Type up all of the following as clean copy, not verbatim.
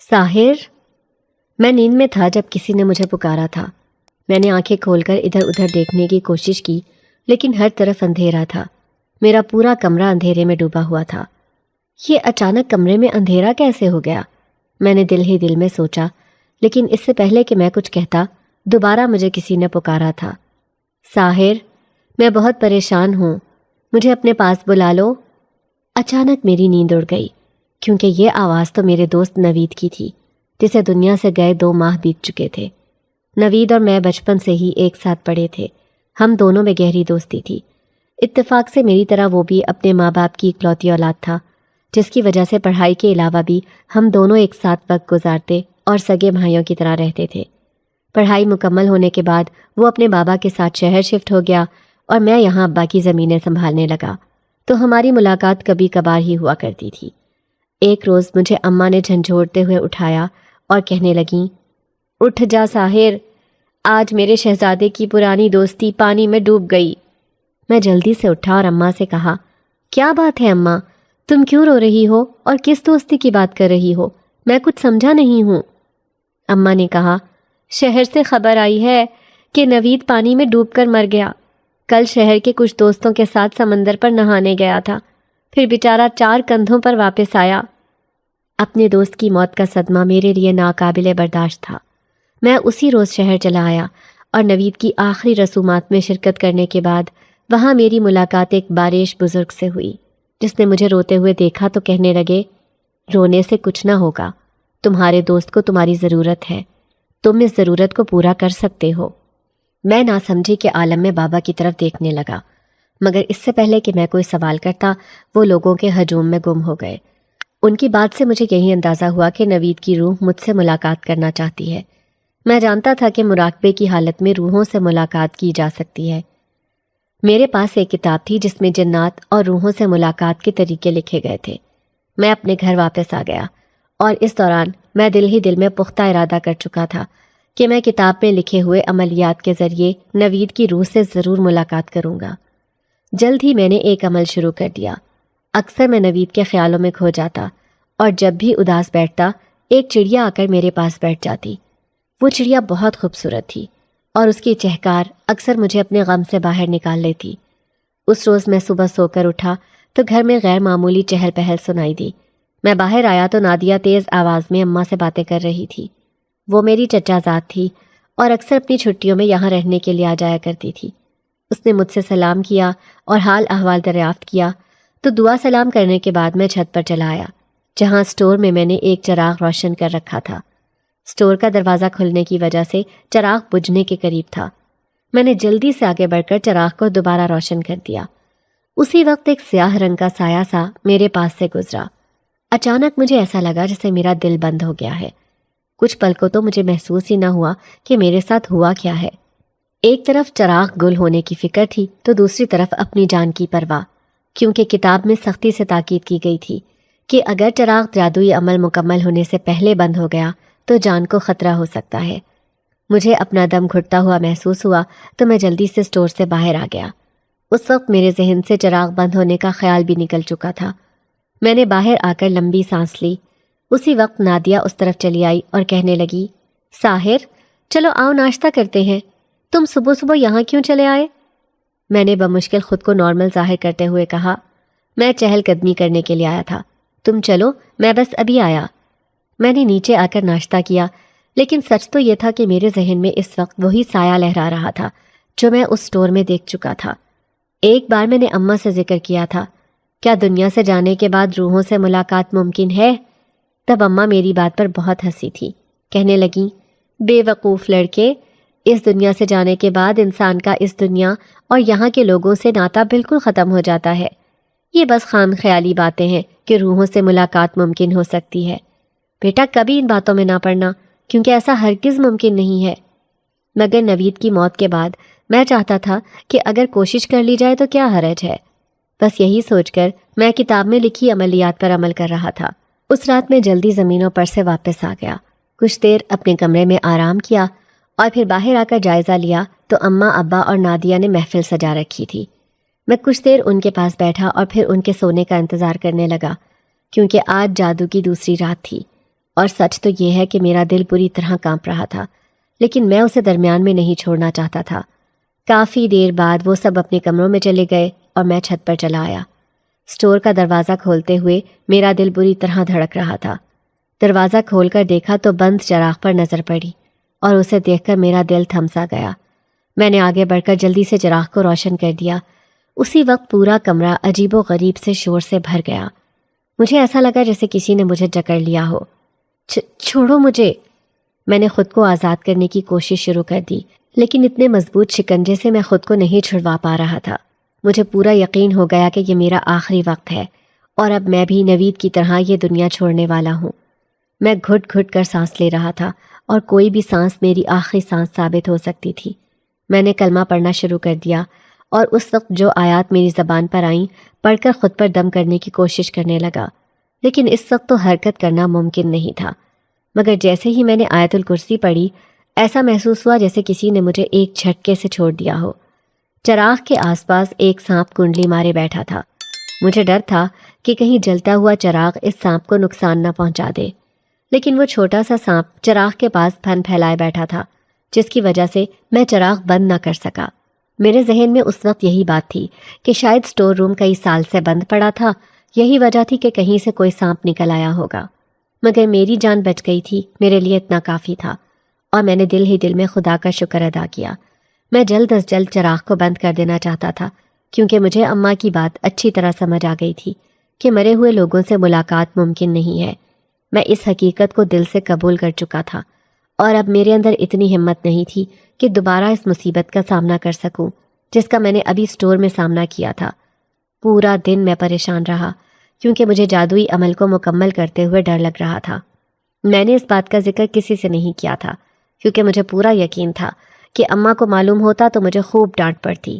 ساحر، میں نیند میں تھا جب کسی نے مجھے پکارا تھا۔ میں نے آنکھیں کھول کر ادھر ادھر دیکھنے کی کوشش کی، لیکن ہر طرف اندھیرا تھا۔ میرا پورا کمرہ اندھیرے میں ڈوبا ہوا تھا۔ یہ اچانک کمرے میں اندھیرا کیسے ہو گیا؟ میں نے دل ہی دل میں سوچا، لیکن اس سے پہلے کہ میں کچھ کہتا، دوبارہ مجھے کسی نے پکارا تھا۔ ساحر، میں بہت پریشان ہوں، مجھے اپنے پاس بلا لو۔ اچانک میری نیند اڑ گئی، کیونکہ یہ آواز تو میرے دوست نوید کی تھی، جسے دنیا سے گئے 2 ماہ بیت چکے تھے۔ نوید اور میں بچپن سے ہی ایک ساتھ پڑھے تھے، ہم دونوں میں گہری دوستی تھی۔ اتفاق سے میری طرح وہ بھی اپنے ماں باپ کی اکلوتی اولاد تھا، جس کی وجہ سے پڑھائی کے علاوہ بھی ہم دونوں ایک ساتھ وقت گزارتے اور سگے بھائیوں کی طرح رہتے تھے۔ پڑھائی مکمل ہونے کے بعد وہ اپنے بابا کے ساتھ شہر شفٹ ہو گیا اور میں یہاں ابا کی زمینیں سنبھالنے لگا، تو ہماری ملاقات کبھی کبھار ہی ہوا کرتی تھی۔ ایک روز مجھے اماں نے جھنجھوڑتے ہوئے اٹھایا اور کہنے لگیں، اٹھ جا ساحر، آج میرے شہزادے کی پرانی دوستی پانی میں ڈوب گئی۔ میں جلدی سے اٹھا اور اماں سے کہا، کیا بات ہے اماں، تم کیوں رو رہی ہو اور کس دوستی کی بات کر رہی ہو؟ میں کچھ سمجھا نہیں ہوں۔ اماں نے کہا، شہر سے خبر آئی ہے کہ نوید پانی میں ڈوب کر مر گیا۔ کل شہر کے کچھ دوستوں کے ساتھ سمندر پر نہانے گیا تھا، پھر بیچارہ 4 کندھوں پر واپس آیا۔ اپنے دوست کی موت کا صدمہ میرے لیے ناقابل برداشت تھا۔ میں اسی روز شہر چلا آیا اور نوید کی آخری رسومات میں شرکت کرنے کے بعد وہاں میری ملاقات ایک باریش بزرگ سے ہوئی، جس نے مجھے روتے ہوئے دیکھا تو کہنے لگے، رونے سے کچھ نہ ہوگا، تمہارے دوست کو تمہاری ضرورت ہے، تم اس ضرورت کو پورا کر سکتے ہو۔ میں نہ سمجھی کے عالم میں بابا کی طرف دیکھنے لگا، مگر اس سے پہلے کہ میں کوئی سوال کرتا، وہ لوگوں کے ہجوم میں گم ہو گئے۔ ان کی بات سے مجھے یہی اندازہ ہوا کہ نوید کی روح مجھ سے ملاقات کرنا چاہتی ہے۔ میں جانتا تھا کہ مراقبے کی حالت میں روحوں سے ملاقات کی جا سکتی ہے۔ میرے پاس ایک کتاب تھی جس میں جنات اور روحوں سے ملاقات کے طریقے لکھے گئے تھے۔ میں اپنے گھر واپس آ گیا اور اس دوران میں دل ہی دل میں پختہ ارادہ کر چکا تھا کہ میں کتاب میں لکھے ہوئے عملیات کے ذریعے نوید کی روح سے ضرور ملاقات کروں گا۔ جلد ہی میں نے ایک عمل شروع کر دیا۔ اکثر میں نوید کے خیالوں میں کھو جاتا اور جب بھی اداس بیٹھتا، ایک چڑیا آ کر میرے پاس بیٹھ جاتی۔ وہ چڑیا بہت خوبصورت تھی اور اس کی چہکار اکثر مجھے اپنے غم سے باہر نکال لیتی۔ اس روز میں صبح سو کر اٹھا تو گھر میں غیر معمولی چہل پہل سنائی دی۔ میں باہر آیا تو نادیہ تیز آواز میں اماں سے باتیں کر رہی تھی۔ وہ میری چچا زاد تھی اور اکثر اپنی چھٹیوں میں یہاں رہنے کے لیے آ جایا کرتی تھی۔ اس نے مجھ سے سلام کیا اور حال احوال دریافت کیا، تو دعا سلام کرنے کے بعد میں چھت پر چلا آیا، جہاں اسٹور میں نے ایک چراغ روشن کر رکھا تھا۔ اسٹور کا دروازہ کھلنے کی وجہ سے چراغ بجھنے کے قریب تھا۔ میں نے جلدی سے آگے بڑھ کر چراغ کو دوبارہ روشن کر دیا۔ اسی وقت ایک سیاہ رنگ کا سایہ سا میرے پاس سے گزرا۔ اچانک مجھے ایسا لگا جیسے میرا دل بند ہو گیا ہے۔ کچھ پل کو تو مجھے محسوس ہی نہ ہوا کہ میرے ساتھ ہوا کیا ہے۔ ایک طرف چراغ گل ہونے کی فکر تھی تو دوسری طرف اپنی جان کی پرواہ، کیونکہ کتاب میں سختی سے تاکید کی گئی تھی کہ اگر چراغ جادوئی عمل مکمل ہونے سے پہلے بند ہو گیا تو جان کو خطرہ ہو سکتا ہے۔ مجھے اپنا دم گھٹتا ہوا محسوس ہوا تو میں جلدی سے اسٹور سے باہر آ گیا۔ اس وقت میرے ذہن سے چراغ بند ہونے کا خیال بھی نکل چکا تھا۔ میں نے باہر آ کر لمبی سانس لی۔ اسی وقت نادیہ اس طرف چلی آئی اور کہنے لگی، ساحر، چلو آؤ ناشتہ کرتے ہیں، تم صبح صبح یہاں کیوں چلے آئے؟ میں نے بمشکل خود کو نارمل ظاہر کرتے ہوئے کہا، میں چہل قدمی کرنے کے لیے آیا تھا، تم چلو، میں بس ابھی آیا۔ میں نے نیچے آ کر ناشتہ کیا، لیکن سچ تو یہ تھا کہ میرے ذہن میں اس وقت وہی سایہ لہرا رہا تھا جو میں اس اسٹور میں دیکھ چکا تھا۔ ایک بار میں نے اماں سے ذکر کیا تھا، کیا دنیا سے جانے کے بعد روحوں سے ملاقات ممکن ہے؟ تب اماں میری بات پر بہت ہنسی تھی، کہنے لگیں، بے وقوف لڑکے، اس دنیا سے جانے کے بعد انسان کا اس دنیا اور یہاں کے لوگوں سے ناتا بالکل ختم ہو جاتا ہے۔ یہ بس خام خیالی باتیں ہیں کہ روحوں سے ملاقات ممکن ہو سکتی ہے۔ بیٹا کبھی ان باتوں میں نہ پڑنا، کیونکہ ایسا ہرگز ممکن نہیں ہے۔ مگر نوید کی موت کے بعد میں چاہتا تھا کہ اگر کوشش کر لی جائے تو کیا حرج ہے۔ بس یہی سوچ کر میں کتاب میں لکھی عملیات پر عمل کر رہا تھا۔ اس رات میں جلدی زمینوں پر سے واپس آ گیا۔ کچھ دیر اپنے کمرے میں آرام کیا اور پھر باہر آ کر جائزہ لیا تو اماں، ابا اور نادیہ نے محفل سجا رکھی تھی۔ میں کچھ دیر ان کے پاس بیٹھا اور پھر ان کے سونے کا انتظار کرنے لگا، کیونکہ آج جادو کی دوسری رات تھی اور سچ تو یہ ہے کہ میرا دل بری طرح کانپ رہا تھا، لیکن میں اسے درمیان میں نہیں چھوڑنا چاہتا تھا۔ کافی دیر بعد وہ سب اپنے کمروں میں چلے گئے اور میں چھت پر چلا آیا۔ اسٹور کا دروازہ کھولتے ہوئے میرا دل بری طرح دھڑک رہا تھا۔ دروازہ کھول کر دیکھا تو بند چراغ پر نظر پڑی اور اسے دیکھ کر میرا دل تھم سا گیا۔ میں نے آگے بڑھ کر جلدی سے چراغ کو روشن کر دیا۔ اسی وقت پورا کمرہ عجیب و غریب سے شور سے بھر گیا۔ مجھے ایسا لگا جیسے کسی نے مجھے جکڑ لیا ہو۔ چھوڑو مجھے! میں نے خود کو آزاد کرنے کی کوشش شروع کر دی، لیکن اتنے مضبوط شکنجے سے میں خود کو نہیں چھڑوا پا رہا تھا۔ مجھے پورا یقین ہو گیا کہ یہ میرا آخری وقت ہے اور اب میں بھی نوید کی طرح یہ دنیا چھوڑنے والا ہوں۔ میں گھٹ گھٹ کر سانس لے رہا تھا اور کوئی بھی سانس میری آخری سانس ثابت ہو سکتی تھی۔ میں نے کلمہ پڑھنا شروع کر دیا اور اس وقت جو آیات میری زبان پر آئیں پڑھ کر خود پر دم کرنے کی کوشش کرنے لگا، لیکن اس وقت تو حرکت کرنا ممکن نہیں تھا۔ مگر جیسے ہی میں نے آیت الکرسی پڑھی، ایسا محسوس ہوا جیسے کسی نے مجھے ایک جھٹکے سے چھوڑ دیا ہو۔ چراغ کے آس پاس ایک سانپ کنڈلی مارے بیٹھا تھا۔ مجھے ڈر تھا کہ کہیں جلتا ہوا چراغ اس سانپ کو نقصان نہ پہنچا دے، لیکن وہ چھوٹا سا سانپ چراغ کے پاس پھن پھیلائے بیٹھا تھا، جس کی وجہ سے میں چراغ بند نہ کر سکا۔ میرے ذہن میں اس وقت یہی بات تھی کہ شاید سٹور روم کئی سال سے بند پڑا تھا، یہی وجہ تھی کہ کہیں سے کوئی سانپ نکل آیا ہوگا۔ مگر میری جان بچ گئی تھی، میرے لیے اتنا کافی تھا، اور میں نے دل ہی دل میں خدا کا شکر ادا کیا۔ میں جلد از جلد چراغ کو بند کر دینا چاہتا تھا، کیونکہ مجھے اماں کی بات اچھی طرح سمجھ آ گئی تھی کہ مرے ہوئے لوگوں سے ملاقات ممکن نہیں ہے۔ میں اس حقیقت کو دل سے قبول کر چکا تھا، اور اب میرے اندر اتنی ہمت نہیں تھی کہ دوبارہ اس مصیبت کا سامنا کر سکوں جس کا میں نے ابھی سٹور میں سامنا کیا تھا۔ پورا دن میں پریشان رہا، کیونکہ مجھے جادوئی عمل کو مکمل کرتے ہوئے ڈر لگ رہا تھا۔ میں نے اس بات کا ذکر کسی سے نہیں کیا تھا، کیونکہ مجھے پورا یقین تھا کہ اماں کو معلوم ہوتا تو مجھے خوب ڈانٹ پڑتی،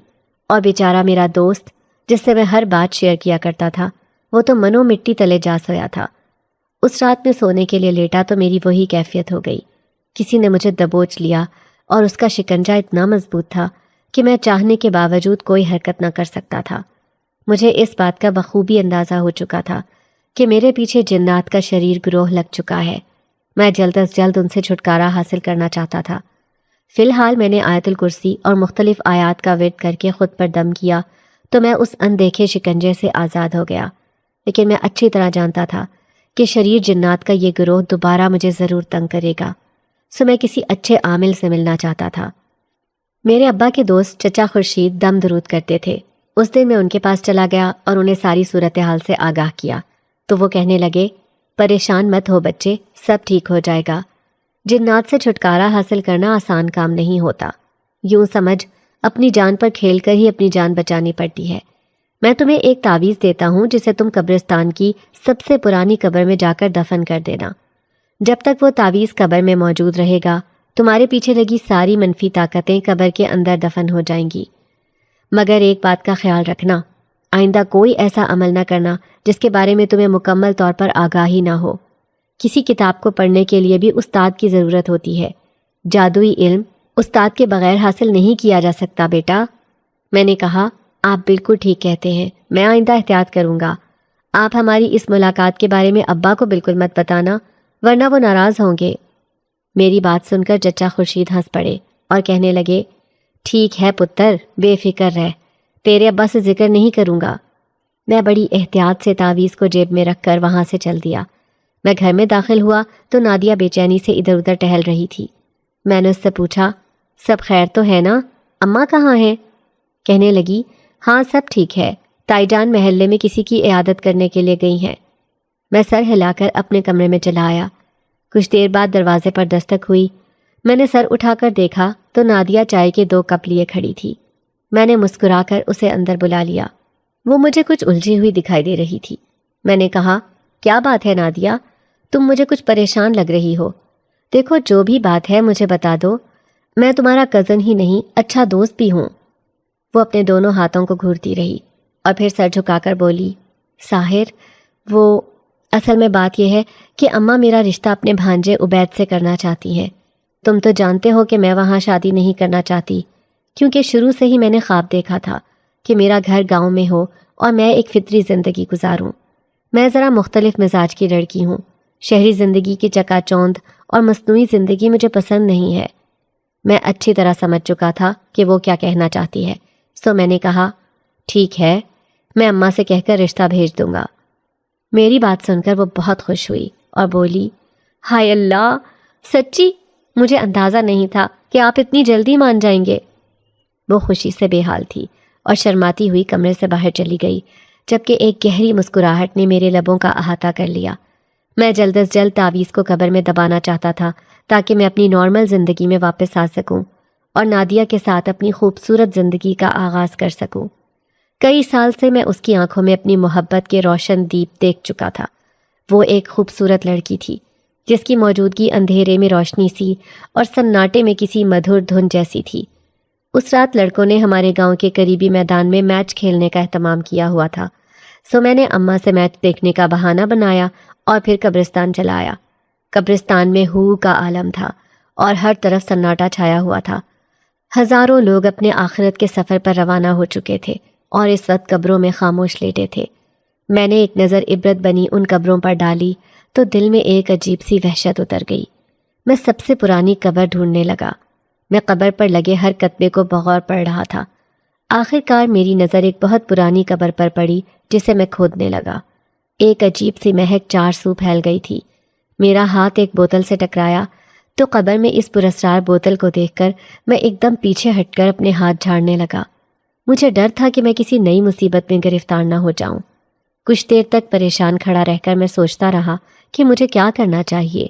اور بیچارہ میرا دوست جس سے میں ہر بات شیئر کیا کرتا تھا، وہ تو منو مٹی تلے جا سویا تھا۔ اس رات میں سونے کے لیے لیٹا تو میری وہی کیفیت ہو گئی۔ کسی نے مجھے دبوچ لیا اور اس کا شکنجہ اتنا مضبوط تھا کہ میں چاہنے کے باوجود کوئی حرکت نہ کر سکتا تھا۔ مجھے اس بات کا بخوبی اندازہ ہو چکا تھا کہ میرے پیچھے جنات کا شریر گروہ لگ چکا ہے۔ میں جلد از جلد ان سے چھٹکارا حاصل کرنا چاہتا تھا۔ فی الحال میں نے آیت الکرسی اور مختلف آیات کا ورد کر کے خود پر دم کیا تو میں اس اندیکھے شکنجے سے آزاد ہو گیا، لیکن میں اچھی طرح جانتا تھا کہ شریر جنات کا یہ گروہ دوبارہ مجھے ضرور تنگ کرے گا، سو میں کسی اچھے عامل سے ملنا چاہتا تھا۔ میرے ابا کے دوست چچا خورشید دم درود کرتے تھے۔ اس دن میں ان کے پاس چلا گیا اور انہیں ساری صورتحال سے آگاہ کیا تو وہ کہنے لگے، پریشان مت ہو بچے، سب ٹھیک ہو جائے گا۔ جنات سے چھٹکارا حاصل کرنا آسان کام نہیں ہوتا، یوں سمجھ اپنی جان پر کھیل کر ہی اپنی جان بچانی پڑتی ہے۔ میں تمہیں ایک تعویذ دیتا ہوں جسے تم قبرستان کی سب سے پرانی قبر میں جا کر دفن کر دینا۔ جب تک وہ تعویذ قبر میں موجود رہے گا، تمہارے پیچھے لگی ساری منفی طاقتیں قبر کے اندر دفن ہو جائیں گی۔ مگر ایک بات کا خیال رکھنا، آئندہ کوئی ایسا عمل نہ کرنا جس کے بارے میں تمہیں مکمل طور پر آگاہی نہ ہو۔ کسی کتاب کو پڑھنے کے لیے بھی استاد کی ضرورت ہوتی ہے، جادوئی علم استاد کے بغیر حاصل نہیں کیا جا سکتا بیٹا۔ میں نے کہا، آپ بالکل ٹھیک کہتے ہیں، میں آئندہ احتیاط کروں گا۔ آپ ہماری اس ملاقات کے بارے میں ابا کو بالکل مت بتانا، ورنہ وہ ناراض ہوں گے۔ میری بات سن کر چچا خورشید ہنس پڑے اور کہنے لگے، ٹھیک ہے پتر، بے فکر رہ، تیرے ابا سے ذکر نہیں کروں گا۔ میں بڑی احتیاط سے تعویذ کو جیب میں رکھ کر وہاں سے چل دیا۔ میں گھر میں داخل ہوا تو نادیہ بے چینی سے ادھر ادھر ٹہل رہی تھی۔ میں نے اس سے پوچھا، سب خیر تو ہے نا؟ اماں کہاں ہیں؟ کہنے لگی، ہاں سب ٹھیک ہے، تائی جان محلے میں کسی کی عیادت کرنے کے لیے گئی ہیں۔ میں سر ہلا کر اپنے کمرے میں چلا آیا۔ کچھ دیر بعد دروازے پر دستک ہوئی۔ میں نے سر اٹھا کر دیکھا تو نادیہ چائے کے 2 کپ لیے کھڑی تھی۔ میں نے مسکرا کر اسے اندر بلا لیا۔ وہ مجھے کچھ الجھی ہوئی دکھائی دے رہی تھی۔ میں نے کہا، کیا بات ہے نادیہ؟ تم مجھے کچھ پریشان لگ رہی ہو۔ دیکھو جو بھی بات ہے مجھے بتا دو، میں تمہارا کزن ہی نہیں، اچھا دوست بھی ہوں۔ وہ اپنے دونوں ہاتھوں کو گھورتی رہی اور پھر سر جھکا کر بولی، ساحر، وہ اصل میں بات یہ ہے کہ اماں میرا رشتہ اپنے بھانجے عبید سے کرنا چاہتی ہیں۔ تم تو جانتے ہو کہ میں وہاں شادی نہیں کرنا چاہتی، کیونکہ شروع سے ہی میں نے خواب دیکھا تھا کہ میرا گھر گاؤں میں ہو اور میں ایک فطری زندگی گزاروں۔ میں ذرا مختلف مزاج کی لڑکی ہوں، شہری زندگی کی چکا چوند اور مصنوعی زندگی مجھے پسند نہیں ہے۔ میں اچھی طرح سمجھ چکا تھا کہ وہ کیا کہنا چاہتی ہے، سو میں نے کہا ٹھیک ہے، میں اماں سے کہہ کر رشتہ بھیج دوں گا۔ میری بات سن کر وہ بہت خوش ہوئی اور بولی ہائے اللہ، سچی؟ مجھے اندازہ نہیں تھا کہ آپ اتنی جلدی مان جائیں گے۔ وہ خوشی سے بے حال تھی اور شرماتی ہوئی کمرے سے باہر چلی گئی، جبکہ ایک گہری مسکراہٹ نے میرے لبوں کا احاطہ کر لیا۔ میں جلد از جلد تعویذ کو قبر میں دبانا چاہتا تھا تاکہ میں اپنی نارمل زندگی میں واپس آ سکوں اور نادیہ کے ساتھ اپنی خوبصورت زندگی کا آغاز کر سکوں۔ کئی سال سے میں اس کی آنکھوں میں اپنی محبت کے روشن دیپ دیکھ چکا تھا۔ وہ ایک خوبصورت لڑکی تھی جس کی موجودگی اندھیرے میں روشنی سی اور سناٹے میں کسی مدھر دھن جیسی تھی۔ اس رات لڑکوں نے ہمارے گاؤں کے قریبی میدان میں میچ کھیلنے کا اہتمام کیا ہوا تھا، سو میں نے اماں سے میچ دیکھنے کا بہانہ بنایا اور پھر قبرستان چلا آیا۔ قبرستان میں ہو کا عالم تھا اور ہر طرف سناٹا چھایا ہوا تھا۔ ہزاروں لوگ اپنے آخرت کے سفر پر روانہ ہو چکے تھے اور اس وقت قبروں میں خاموش لیٹے تھے۔ میں نے ایک نظر عبرت بنی ان قبروں پر ڈالی تو دل میں ایک عجیب سی وحشت اتر گئی۔ میں سب سے پرانی قبر ڈھونڈنے لگا۔ میں قبر پر لگے ہر کتبے کو بغور پڑھ رہا تھا۔ آخر کار میری نظر ایک بہت پرانی قبر پر پڑی جسے میں کھودنے لگا۔ ایک عجیب سی مہک چار سو پھیل گئی تھی۔ میرا ہاتھ ایک بوتل سے ٹکرایا تو قبر میں اس پراسرار بوتل کو دیکھ کر میں ایک دم پیچھے ہٹ کر اپنے ہاتھ جھاڑنے لگا۔ مجھے ڈر تھا کہ میں کسی نئی مصیبت میں گرفتار نہ ہو جاؤں۔ کچھ دیر تک پریشان کھڑا رہ کر میں سوچتا رہا کہ مجھے کیا کرنا چاہیے۔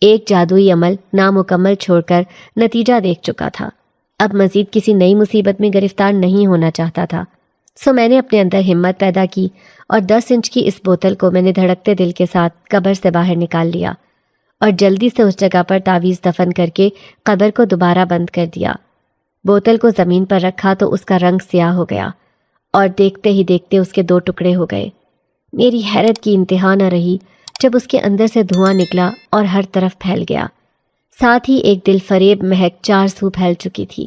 ایک جادوئی عمل نامکمل چھوڑ کر نتیجہ دیکھ چکا تھا۔ اب مزید کسی نئی مصیبت میں گرفتار نہیں ہونا چاہتا تھا، سو میں نے اپنے اندر ہمت پیدا کی اور 10 انچ کی اس بوتل کو میں نے دھڑکتے دل کے ساتھ قبر سے باہر نکال لیا اور جلدی سے اس جگہ پر تعویذ دفن کر کے قبر کو دوبارہ بند کر دیا۔ بوتل کو زمین پر رکھا تو اس کا رنگ سیاہ ہو گیا اور دیکھتے ہی دیکھتے اس کے 2 ٹکڑے ہو گئے۔ میری حیرت کی انتہا نہ رہی جب اس کے اندر سے دھواں نکلا اور ہر طرف پھیل گیا۔ ساتھ ہی ایک دل فریب مہک 4 سو پھیل چکی تھی۔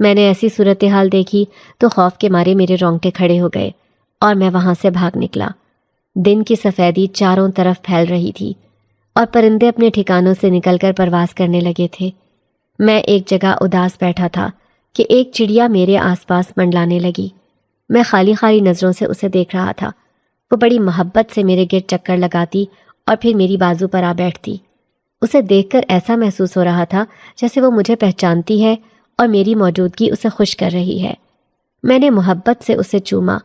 میں نے ایسی صورتحال دیکھی تو خوف کے مارے میرے رونگٹے کھڑے ہو گئے اور میں وہاں سے بھاگ نکلا۔ دن کی سفیدی چاروں طرف پھیل رہی تھی اور پرندے اپنے ٹھکانوں سے نکل کر پرواز کرنے لگے تھے۔ میں ایک جگہ اداس بیٹھا تھا کہ ایک چڑیا میرے آس پاس منڈلانے لگی۔ میں خالی خالی نظروں سے اسے دیکھ رہا تھا۔ وہ بڑی محبت سے میرے گرد چکر لگاتی اور پھر میری بازو پر آ بیٹھتی۔ اسے دیکھ کر ایسا محسوس ہو رہا تھا جیسے وہ مجھے پہچانتی ہے اور میری موجودگی اسے خوش کر رہی ہے۔ میں نے محبت سے اسے چوما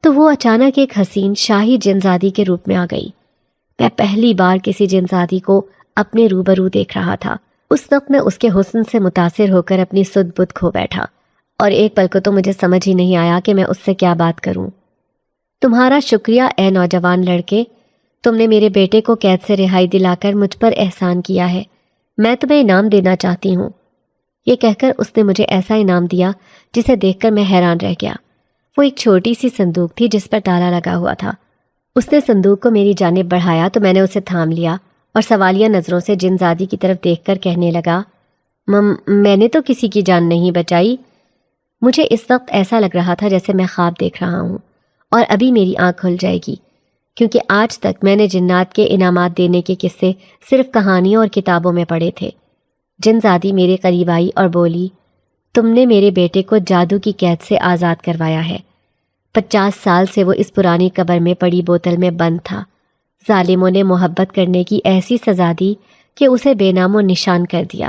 تو وہ اچانک ایک حسین شاہی جنزادی کے روپ میں آ گئی۔ میں پہلی بار کسی جنزادی کو اپنے روبرو دیکھ رہا تھا۔ اس وقت میں اس کے حسن سے متاثر ہو کر اپنی سدھ بدھ کھو بیٹھا اور ایک پل کو تو مجھے سمجھ ہی نہیں آیا کہ میں اس سے کیا بات کروں۔ تمہارا شکریہ اے نوجوان لڑکے، تم نے میرے بیٹے کو قید سے رہائی دلا کر مجھ پر احسان کیا ہے۔ میں تمہیں انعام دینا چاہتی ہوں۔ یہ کہہ کر اس نے مجھے ایسا انعام دیا جسے دیکھ کر میں حیران رہ گیا۔ وہ ایک چھوٹی سی صندوق تھی جس پر تالا لگا ہوا تھا۔ اس نے صندوق کو میری جانب بڑھایا تو میں نے اسے تھام لیا اور سوالیہ نظروں سے جنزادی کی طرف دیکھ کر کہنے لگا، میں نے تو کسی کی جان نہیں بچائی۔ مجھے اس وقت ایسا لگ رہا تھا جیسے میں خواب دیکھ رہا ہوں اور ابھی میری آنکھ کھل جائے گی، کیونکہ آج تک میں نے جنات کے انعامات دینے کے قصے صرف کہانیوں اور کتابوں میں پڑھے تھے۔ جنزادی میرے قریب آئی اور بولی، تم نے میرے بیٹے کو جادو کی قید سے آزاد کروایا ہے۔ 50 سال سے وہ اس پرانی قبر میں پڑی بوتل میں بند تھا۔ ظالموں نے محبت کرنے کی ایسی سزا دی کہ اسے بے نام و نشان کر دیا،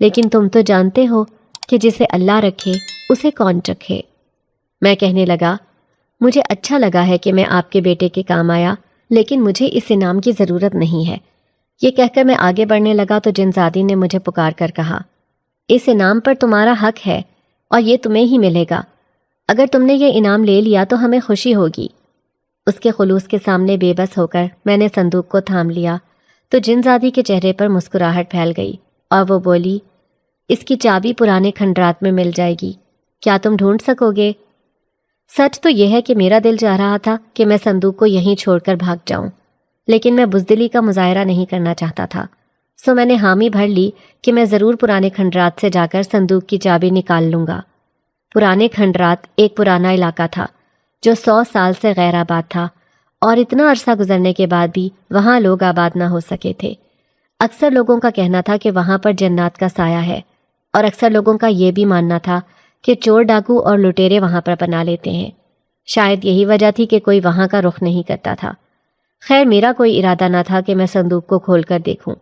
لیکن تم تو جانتے ہو کہ جسے اللہ رکھے اسے کون چکھے۔ میں کہنے لگا، مجھے اچھا لگا ہے کہ میں آپ کے بیٹے کے کام آیا، لیکن مجھے اس انعام کی ضرورت نہیں ہے۔ یہ کہہ کر میں آگے بڑھنے لگا تو جنزادی نے مجھے پکار کر کہا، اس انعام پر تمہارا حق ہے اور یہ تمہیں ہی ملے گا۔ اگر تم نے یہ انعام لے لیا تو ہمیں خوشی ہوگی۔ اس کے خلوص کے سامنے بے بس ہو کر میں نے صندوق کو تھام لیا تو جنزادی کے چہرے پر مسکراہٹ پھیل گئی اور وہ بولی، اس کی چابی پرانے کھنڈرات میں مل جائے گی، کیا تم ڈھونڈ سکو گے؟ سچ تو یہ ہے کہ میرا دل چاہ رہا تھا کہ میں صندوق کو یہیں چھوڑ کر بھاگ جاؤں، لیکن میں بزدلی کا مظاہرہ نہیں کرنا چاہتا تھا، سو میں نے حامی بھر لی کہ میں ضرور پرانے کھنڈرات سے جا کر صندوق کی چابی نکال لوں گا۔ پرانے کھنڈرات ایک پرانا علاقہ تھا جو 100 سال سے غیر آباد تھا اور اتنا عرصہ گزرنے کے بعد بھی وہاں لوگ آباد نہ ہو سکے تھے۔ اکثر لوگوں کا کہنا تھا کہ وہاں پر جنات کا سایہ ہے، اور اکثر لوگوں کا یہ بھی ماننا تھا کہ چور ڈاکو اور لٹیرے وہاں پر پناہ لیتے ہیں۔ شاید یہی وجہ تھی کہ کوئی وہاں کا رخ نہیں کرتا تھا۔ خیر، میرا کوئی ارادہ نہ تھا کہ میں صندوق کو کھول کر دیکھوں۔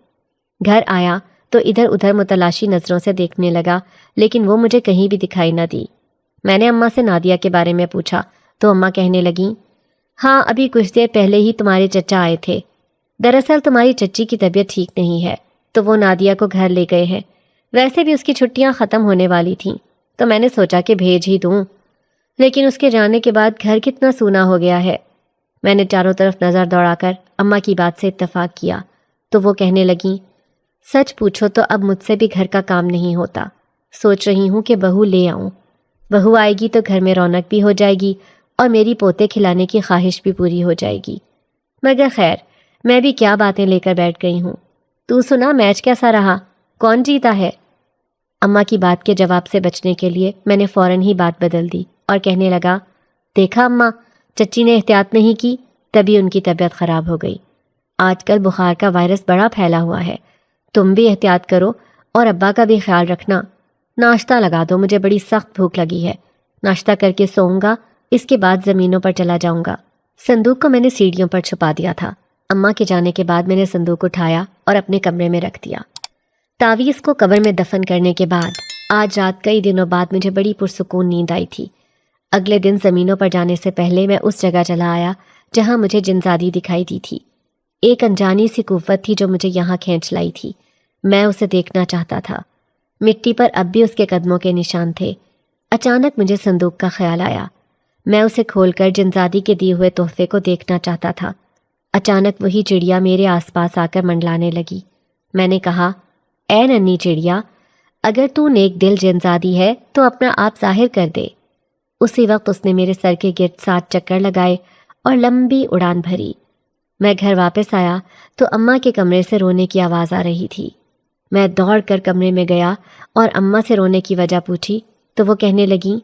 گھر آیا تو ادھر ادھر متلاشی نظروں سے دیکھنے لگا، لیکن وہ مجھے کہیں بھی دکھائی نہ دی۔ میں نے اماں سے نادیہ کے بارے میں پوچھا تو اماں کہنے لگیں، ہاں ابھی کچھ دیر پہلے ہی تمہارے چچا آئے تھے۔ دراصل تمہاری چچی کی طبیعت ٹھیک نہیں ہے تو وہ نادیہ کو گھر لے گئے ہیں۔ ویسے بھی اس کی چھٹیاں ختم ہونے والی تھیں تو میں نے سوچا کہ بھیج ہی دوں، لیکن اس کے جانے کے بعد گھر کتنا سونا ہو گیا ہے۔ میں نے چاروں طرف نظر دوڑا کر اماں کی بات سے اتفاق کیا تو وہ کہنے لگیں، سچ پوچھو تو اب مجھ سے بھی گھر کا کام نہیں ہوتا۔ سوچ رہی ہوں کہ بہو لے آؤں۔ بہو آئے گی تو گھر میں رونق بھی ہو جائے گی اور میری پوتے کھلانے کی خواہش بھی پوری ہو جائے گی۔ مگر خیر، میں بھی کیا باتیں لے کر بیٹھ گئی ہوں۔ تو سنا، میچ کیسا رہا؟ کون جیتا ہے؟ اماں کی بات کے جواب سے بچنے کے لیے میں نے فوراً ہی بات بدل دی اور کہنے لگا، دیکھا اماں، چچی نے احتیاط نہیں کی، تبھی ان کی طبیعت خراب ہو گئی۔ آج کل بخار کا وائرس بڑا پھیلا ہوا ہے، تم بھی احتیاط کرو اور ابا کا بھی خیال رکھنا۔ ناشتہ لگا دو، مجھے بڑی سخت بھوک لگی ہے۔ ناشتہ کر کے سوؤں گا، اس کے بعد زمینوں پر چلا جاؤں گا۔ صندوق کو میں نے سیڑھیوں پر چھپا دیا تھا۔ اماں کے جانے کے بعد میں نے صندوق اٹھایا اور اپنے کمرے میں رکھ دیا۔ تعویذ کو قبر میں دفن کرنے کے بعد آج رات کئی دنوں بعد مجھے بڑی پرسکون نیند آئی تھی۔ اگلے دن زمینوں پر جانے سے پہلے میں اس جگہ چلا آیا جہاں مجھے جنزادی دکھائی دی تھی۔ ایک انجانی سی قوت تھی جو مجھے یہاں کھینچ لائی تھی۔ میں اسے دیکھنا چاہتا تھا۔ مٹی پر اب بھی اس کے قدموں کے نشان تھے۔ اچانک مجھے صندوق کا خیال آیا۔ میں اسے کھول کر جنزادی کے دیے ہوئے تحفے کو دیکھنا چاہتا تھا۔ اچانک وہی چڑیا میرے آس پاس آ کر منڈلانے لگی۔ میں نے کہا، اے ننھی چڑیا، اگر تو نیک دل جنزادی ہے تو اپنا آپ ظاہر کر دے۔ اسی وقت اس نے میرے سر کے گرد 7 چکر لگائے اور لمبی اڑان بھری۔ میں گھر واپس آیا تو اماں کے کمرے سے رونے کی آواز آ رہی تھی۔ میں دوڑ کر کمرے میں گیا اور اماں سے رونے کی وجہ پوچھی تو وہ کہنے لگیں،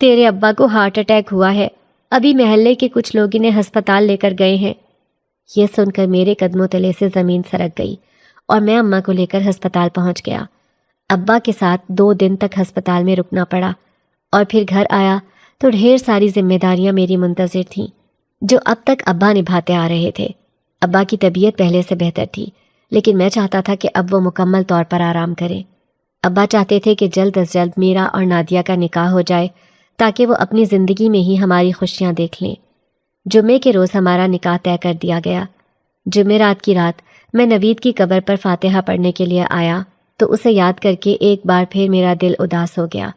تیرے ابا کو ہارٹ اٹیک ہوا ہے، ابھی محلے کے کچھ لوگ انہیں ہسپتال لے کر گئے ہیں۔ یہ سن کر میرے قدموں تلے سے زمین سرک گئی اور میں اماں کو لے کر ہسپتال پہنچ گیا۔ ابا کے ساتھ 2 دن تک ہسپتال میں رکنا پڑا اور پھر گھر آیا تو ڈھیر ساری ذمہ داریاں میری منتظر تھیں جو اب تک ابا نبھاتے آ رہے تھے۔ ابا کی طبیعت پہلے سے بہتر تھی، لیکن میں چاہتا تھا کہ اب وہ مکمل طور پر آرام کریں۔ ابا چاہتے تھے کہ جلد از جلد میرا اور نادیہ کا نکاح ہو جائے تاکہ وہ اپنی زندگی میں ہی ہماری خوشیاں دیکھ لیں۔ جمعے کے روز ہمارا نکاح طے کر دیا گیا۔ جمعرات کی رات میں نوید کی قبر پر فاتحہ پڑھنے کے لیے آیا تو اسے یاد کر کے ایک بار پھر میرا دل اداس ہو گیا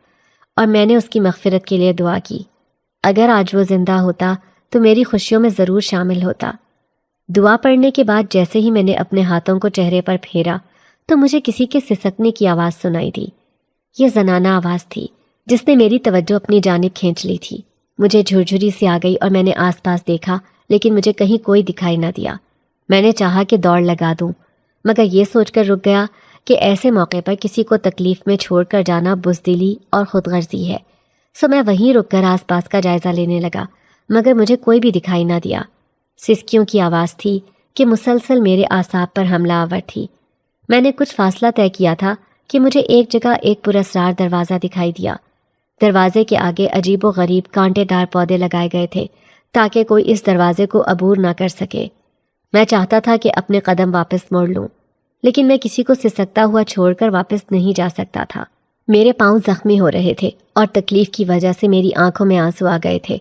اور میں نے اس کی مغفرت کے لیے دعا کی۔ اگر آج وہ زندہ ہوتا تو میری خوشیوں میں ضرور شامل ہوتا۔ دعا پڑھنے کے بعد جیسے ہی میں نے اپنے ہاتھوں کو چہرے پر پھیرا تو مجھے کسی کے سسکنے کی آواز سنائی دی۔ یہ زنانہ آواز تھی جس نے میری توجہ اپنی جانب کھینچ لی تھی۔ مجھے جھرجھری سی آ گئی اور میں نے آس پاس دیکھا، لیکن مجھے کہیں کوئی دکھائی نہ دیا۔ میں نے چاہا کہ دوڑ لگا دوں، مگر یہ سوچ کر رک گیا کہ ایسے موقع پر کسی کو تکلیف میں چھوڑ کر جانا بزدلی اور خود غرضی ہے۔ سو میں وہیں رک کر آس پاس کا جائزہ لینے لگا، مگر مجھے کوئی بھی دکھائی نہ دیا۔ سسکیوں کی آواز تھی کہ مسلسل میرے اعصاب پر حملہ آور تھی۔ میں نے کچھ فاصلہ طے کیا تھا کہ مجھے ایک جگہ ایک پراسرار دروازہ دکھائی دیا۔ دروازے کے آگے عجیب و غریب کانٹے دار پودے لگائے گئے تھے تاکہ کوئی اس دروازے کو عبور نہ کر سکے۔ میں چاہتا تھا کہ اپنے قدم واپس موڑ لوں، لیکن میں کسی کو سسکتا ہوا چھوڑ کر واپس نہیں جا سکتا تھا۔ میرے پاؤں زخمی ہو رہے تھے اور تکلیف کی وجہ سے میری آنکھوں میں آنسو آ گئے تھے،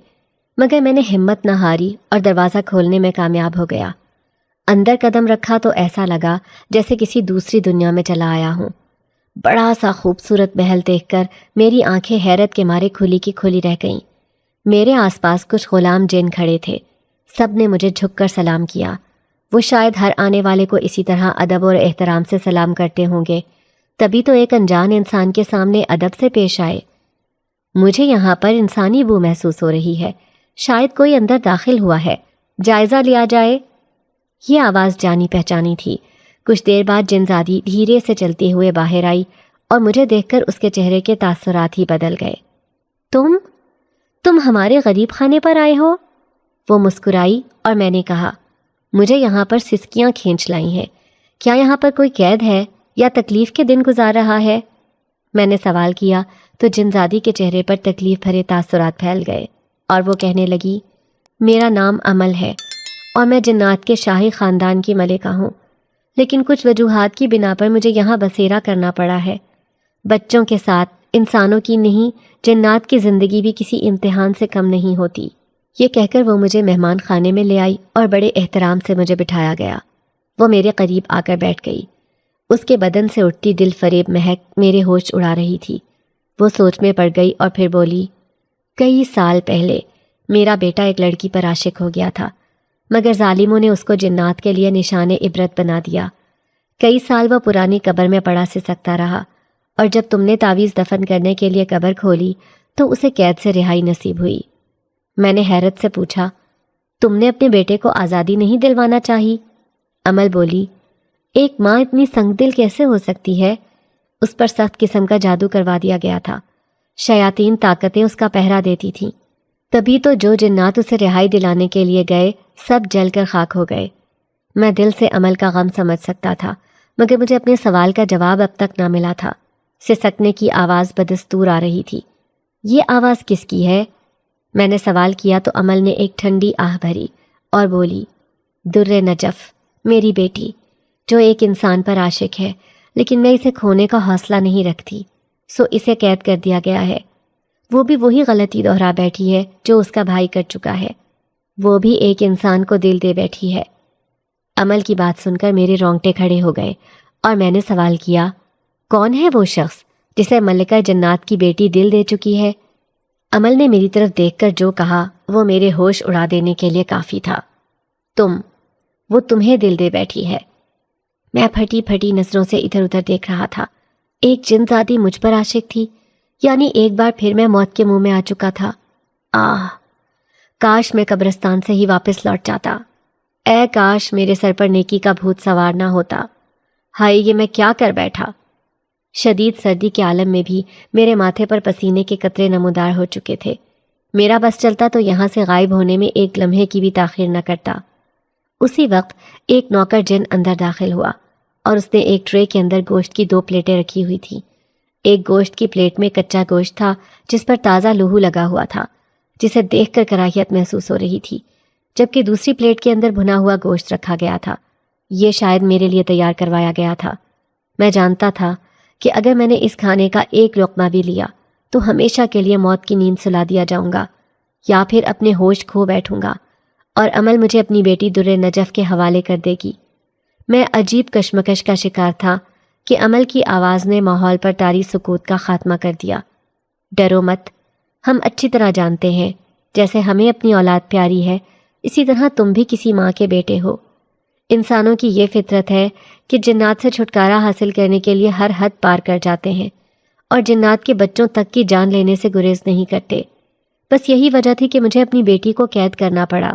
مگر میں نے ہمت نہ ہاری اور دروازہ کھولنے میں کامیاب ہو گیا۔ اندر قدم رکھا تو ایسا لگا جیسے کسی دوسری دنیا میں چلا آیا ہوں۔ بڑا سا خوبصورت محل دیکھ کر میری آنکھیں حیرت کے مارے کھلی کی کھلی رہ گئیں۔ میرے آس پاس کچھ غلام جن کھڑے تھے، سب نے مجھے جھک کر سلام کیا۔ وہ شاید ہر آنے والے کو اسی طرح ادب اور احترام سے سلام کرتے ہوں گے، تبھی تو ایک انجان انسان کے سامنے ادب سے پیش آئے۔ مجھے یہاں پر انسانی بو محسوس ہو رہی ہے، شاید کوئی اندر داخل ہوا ہے، جائزہ لیا جائے۔ یہ آواز جانی پہچانی تھی۔ کچھ دیر بعد جنزادی دھیرے سے چلتے ہوئے باہر آئی اور مجھے دیکھ کر اس کے چہرے کے تاثرات ہی بدل گئے۔ تم ہمارے غریب خانے پر آئے ہو؟ وہ مسکرائی اور میں نے کہا، مجھے یہاں پر سسکیاں کھینچ لائی ہیں، کیا یہاں پر کوئی قید ہے یا تکلیف کے دن گزار رہا ہے؟ میں نے سوال کیا تو جنزادی کے چہرے پر تکلیف بھرے تاثرات پھیل گئے اور وہ کہنے لگی، میرا نام عمل ہے اور میں جنات کے شاہی خاندان کی ملکہ ہوں، لیکن کچھ وجوہات کی بنا پر مجھے یہاں بسیرا کرنا پڑا ہے۔ بچوں کے ساتھ انسانوں کی نہیں، جنات کی زندگی بھی کسی امتحان سے کم نہیں ہوتی۔ یہ کہہ کر وہ مجھے مہمان خانے میں لے آئی اور بڑے احترام سے مجھے بٹھایا گیا۔ وہ میرے قریب آ کر بیٹھ گئی۔ اس کے بدن سے اٹھتی دل فریب مہک میرے ہوش اڑا رہی تھی۔ وہ سوچ میں پڑ گئی اور پھر بولی، کئی سال پہلے میرا بیٹا ایک لڑکی پر عاشق ہو گیا تھا، مگر ظالموں نے اس کو جنات کے لیے نشان عبرت بنا دیا۔ کئی سال وہ پرانی قبر میں پڑا سسکتا رہا، اور جب تم نے تعویذ دفن کرنے کے لیے قبر کھولی تو اسے قید سے رہائی نصیب ہوئی۔ میں نے حیرت سے پوچھا، تم نے اپنے بیٹے کو آزادی نہیں دلوانا چاہی؟ عمل بولی، ایک ماں اتنی سنگ دل کیسے ہو سکتی ہے؟ اس پر سخت قسم کا جادو کروا دیا گیا تھا، شیاطین طاقتیں اس کا پہرا دیتی تھیں، تبھی تو جو جنات اسے رہائی دلانے کے لیے گئے سب جل کر خاک ہو گئے۔ میں دل سے عمل کا غم سمجھ سکتا تھا، مگر مجھے اپنے سوال کا جواب اب تک نہ ملا تھا۔ سسکنے کی آواز بدستور آ رہی تھی۔ یہ آواز کس کی ہے؟ میں نے سوال کیا تو عمل نے ایک ٹھنڈی آہ بھری اور بولی، در نجف، میری بیٹی، جو ایک انسان پر عاشق ہے، لیکن میں اسے کھونے کا حوصلہ نہیں رکھتی، سو اسے قید کر دیا گیا ہے۔ وہ بھی وہی غلطی دہرا بیٹھی ہے جو اس کا بھائی کر چکا ہے، وہ بھی ایک انسان کو دل دے بیٹھی ہے۔ عمل کی بات سن کر میرے رونگٹے کھڑے ہو گئے اور میں نے سوال کیا، کون ہے وہ شخص جسے ملکہ جنات کی بیٹی دل دے چکی ہے؟ عمل نے میری طرف دیکھ کر جو کہا وہ میرے ہوش اڑا دینے کے لیے کافی تھا۔ وہ تمہیں دل دے بیٹھی ہے۔ میں پھٹی پھٹی نظروں سے ادھر ادھر دیکھ رہا تھا۔ ایک جن ذاتی مجھ پر عاشق تھی، یعنی ایک بار پھر میں موت کے منہ میں آ چکا تھا۔ کاش میں قبرستان سے ہی واپس لوٹ جاتا۔ اے کاش میرے سر پر نیکی کا بھوت سوار نہ ہوتا۔ ہائے، یہ میں کیا کر بیٹھا۔ شدید سردی کے عالم میں بھی میرے ماتھے پر پسینے کے قطرے نمودار ہو چکے تھے۔ میرا بس چلتا تو یہاں سے غائب ہونے میں ایک لمحے کی بھی تاخیر نہ کرتا۔ اسی وقت ایک نوکر جن اندر داخل ہوا اور اس نے ایک ٹرے کے اندر گوشت کی 2 پلیٹیں رکھی ہوئی تھیں۔ ایک گوشت کی پلیٹ میں کچا گوشت تھا جس پر تازہ لوہو لگا ہوا تھا، جسے دیکھ کر کراہیت محسوس ہو رہی تھی، جبکہ دوسری پلیٹ کے اندر بھنا ہوا گوشت رکھا گیا تھا۔ یہ شاید میرے لیے تیار کروایا گیا تھا۔ میں جانتا تھا کہ اگر میں نے اس کھانے کا ایک لقمہ بھی لیا تو ہمیشہ کے لیے موت کی نیند سلا دیا جاؤں گا یا پھر اپنے ہوش کھو بیٹھوں گا اور عمل مجھے اپنی بیٹی در نجف کے حوالے کر دے گی۔ میں عجیب کشمکش کا شکار تھا کہ عمل کی آواز نے ماحول پر طاری سکوت کا خاتمہ کر دیا۔ ڈرو مت، ہم اچھی طرح جانتے ہیں جیسے ہمیں اپنی اولاد پیاری ہے، اسی طرح تم بھی کسی ماں کے بیٹے ہو۔ انسانوں کی یہ فطرت ہے کہ جنات سے چھٹکارا حاصل کرنے کے لیے ہر حد پار کر جاتے ہیں اور جنات کے بچوں تک کی جان لینے سے گریز نہیں کرتے۔ بس یہی وجہ تھی کہ مجھے اپنی بیٹی کو قید کرنا پڑا۔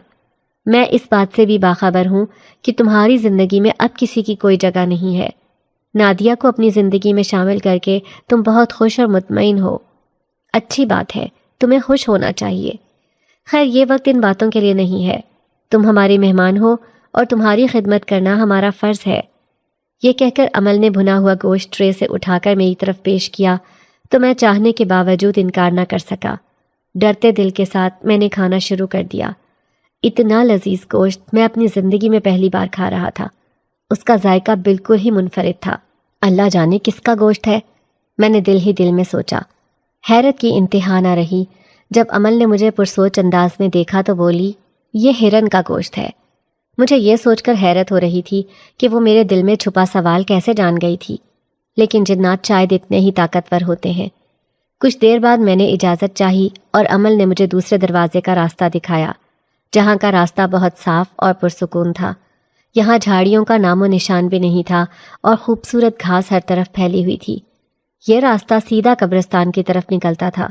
میں اس بات سے بھی باخبر ہوں کہ تمہاری زندگی میں اب کسی کی کوئی جگہ نہیں ہے۔ نادیہ کو اپنی زندگی میں شامل کر کے تم بہت خوش اور مطمئن ہو۔ اچھی بات ہے، تمہیں خوش ہونا چاہیے۔ خیر، یہ وقت ان باتوں کے لیے نہیں ہے۔ تم ہمارے مہمان ہو اور تمہاری خدمت کرنا ہمارا فرض ہے۔ یہ کہہ کر عمل نے بھنا ہوا گوشت ٹرے سے اٹھا کر میری طرف پیش کیا تو میں چاہنے کے باوجود انکار نہ کر سکا۔ ڈرتے دل کے ساتھ میں نے کھانا شروع کر دیا۔ اتنا لذیذ گوشت میں اپنی زندگی میں پہلی بار کھا رہا تھا۔ اس کا ذائقہ بالکل ہی منفرد تھا۔ اللہ جانے کس کا گوشت ہے، میں نے دل ہی دل میں سوچا۔ حیرت کی انتہا نہ رہی جب عمل نے مجھے پرسوچ انداز میں دیکھا تو بولی، یہ ہرن کا گوشت ہے۔ مجھے یہ سوچ کر حیرت ہو رہی تھی کہ وہ میرے دل میں چھپا سوال کیسے جان گئی تھی، لیکن جنات شاید اتنے ہی طاقتور ہوتے ہیں۔ کچھ دیر بعد میں نے اجازت چاہی اور عمل نے مجھے دوسرے دروازے کا راستہ دکھایا، جہاں کا راستہ بہت صاف اور پرسکون تھا۔ یہاں جھاڑیوں کا نام و نشان بھی نہیں تھا اور خوبصورت گھاس ہر طرف پھیلی ہوئی تھی۔ یہ راستہ سیدھا قبرستان کی طرف نکلتا تھا۔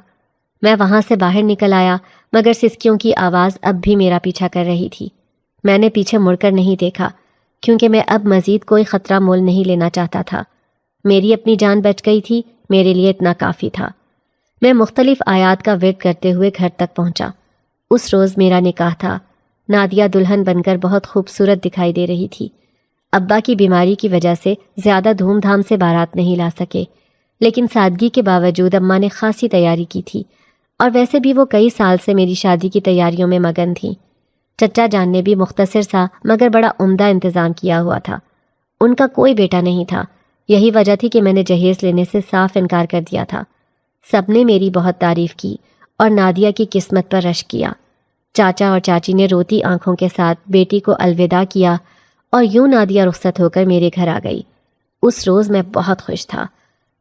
میں وہاں سے باہر نکل آیا، مگر سسکیوں کی آواز اب بھی میرا پیچھا کر رہی تھی۔ میں نے پیچھے مڑ کر نہیں دیکھا کیونکہ میں اب مزید کوئی خطرہ مول نہیں لینا چاہتا تھا۔ میری اپنی جان بچ گئی تھی، میرے لیے اتنا کافی تھا۔ میں مختلف آیات کا ورد کرتے ہوئے گھر تک پہنچا۔ اس روز میرا نکاح تھا۔ نادیہ دلہن بن کر بہت خوبصورت دکھائی دے رہی تھی۔ ابا کی بیماری کی وجہ سے زیادہ دھوم دھام سے بارات نہیں لا سکے، لیکن سادگی کے باوجود اماں نے خاصی تیاری کی تھی، اور ویسے بھی وہ کئی سال سے میری شادی کی تیاریوں میں مگن تھیں۔ چچا جان نے بھی مختصر سا مگر بڑا عمدہ انتظام کیا ہوا تھا۔ ان کا کوئی بیٹا نہیں تھا، یہی وجہ تھی کہ میں نے جہیز لینے سے صاف انکار کر دیا تھا۔ سب نے میری بہت تعریف کی اور نادیہ کی قسمت پر رشک کیا۔ چاچا اور چاچی نے روتی آنکھوں کے ساتھ بیٹی کو الوداع کیا اور یوں نادیہ رخصت ہو کر میرے گھر آ گئی۔ اس روز میں بہت خوش تھا۔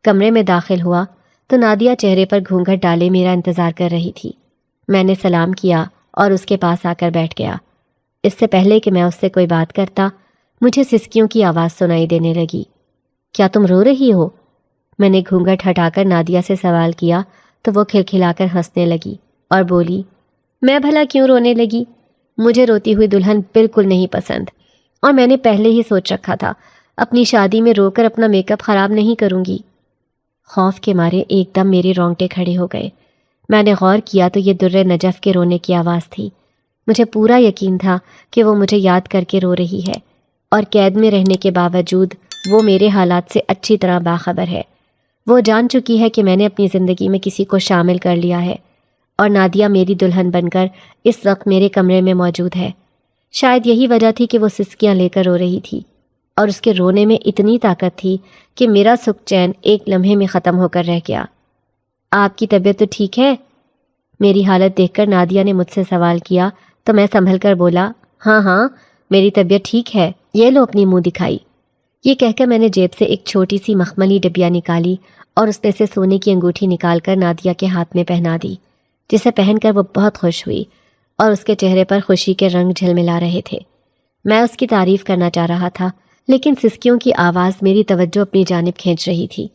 کمرے میں داخل ہوا تو نادیہ چہرے پر گھونگھٹ ڈالے میرا انتظار کر رہی تھی۔ میں نے سلام کیا اور اس کے پاس آ کر بیٹھ گیا۔ اس سے پہلے کہ میں اس سے کوئی بات کرتا، مجھے سسکیوں کی آواز سنائی دینے لگی۔ کیا تم رو رہی ہو؟ میں نے گھونگھٹ ہٹا کر نادیہ سے سوال کیا تو وہ کھلکھلا کر ہنسنے لگی اور بولی، میں بھلا کیوں رونے لگی؟ مجھے روتی ہوئی دلہن بالکل نہیں پسند، اور میں نے پہلے ہی سوچ رکھا تھا اپنی شادی میں رو کر اپنا میک اپ خراب نہیں کروں گی۔ خوف کے مارے ایک دم میرے رونگٹے کھڑے ہو گئے۔ میں نے غور کیا تو یہ در نجف کے رونے کی آواز تھی۔ مجھے پورا یقین تھا کہ وہ مجھے یاد کر کے رو رہی ہے، اور قید میں رہنے کے باوجود وہ میرے حالات سے اچھی طرح باخبر ہے۔ وہ جان چکی ہے کہ میں نے اپنی زندگی میں کسی کو شامل کر لیا ہے، اور نادیہ میری دلہن بن کر اس وقت میرے کمرے میں موجود ہے۔ شاید یہی وجہ تھی کہ وہ سسکیاں لے کر رو رہی تھی، اور اس کے رونے میں اتنی طاقت تھی کہ میرا سکھ چین ایک لمحے میں ختم ہو کر رہ گیا۔ آپ کی طبیعت تو ٹھیک ہے؟ میری حالت دیکھ کر نادیہ نے مجھ سے سوال کیا تو میں سنبھل کر بولا، ہاں ہاں میری طبیعت ٹھیک ہے، یہ لو اپنی منہ دکھائی۔ یہ کہہ کر میں نے جیب سے ایک چھوٹی سی مخملی ڈبیا نکالی اور اس میں سے سونے کی انگوٹھی نکال کر نادیہ کے ہاتھ میں پہنا دی، جسے پہن کر وہ بہت خوش ہوئی اور اس کے چہرے پر خوشی کے رنگ جھلملا رہے تھے۔ میں اس کی تعریف کرنا چاہ رہا تھا، لیکن سسکیوں کی آواز میری توجہ اپنی جانب کھینچ رہی تھی۔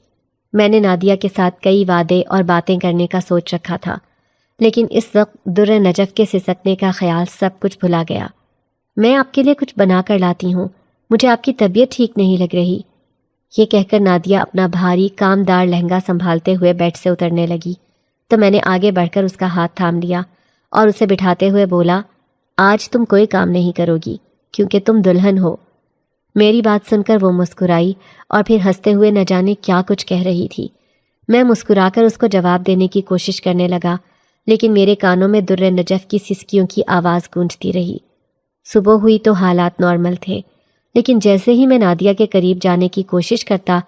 میں نے نادیہ کے ساتھ کئی وعدے اور باتیں کرنے کا سوچ رکھا تھا، لیکن اس وقت در نجف کے سسکنے کا خیال سب کچھ بھلا گیا۔ میں آپ کے لیے کچھ بنا کر لاتی ہوں، مجھے آپ کی طبیعت ٹھیک نہیں لگ رہی۔ یہ کہہ کر نادیہ اپنا بھاری کامدار لہنگا سنبھالتے ہوئے بیڈ سے اترنے لگی تو میں نے آگے بڑھ کر اس کا ہاتھ تھام لیا اور اسے بٹھاتے ہوئے بولا، آج تم کوئی کام نہیں کرو گی کیونکہ تم دلہن ہو۔ میری بات سن کر وہ مسکرائی اور پھر ہنستے ہوئے نہ جانے کیا کچھ کہہ رہی تھی۔ میں مسکرا کر اس کو جواب دینے کی کوشش کرنے لگا، لیکن میرے کانوں میں در نجف کی سسکیوں کی آواز گونجتی رہی۔ صبح ہوئی تو حالات نارمل تھے، لیکن جیسے ہی میں نادیہ کے قریب جانے کی کوشش کرتا،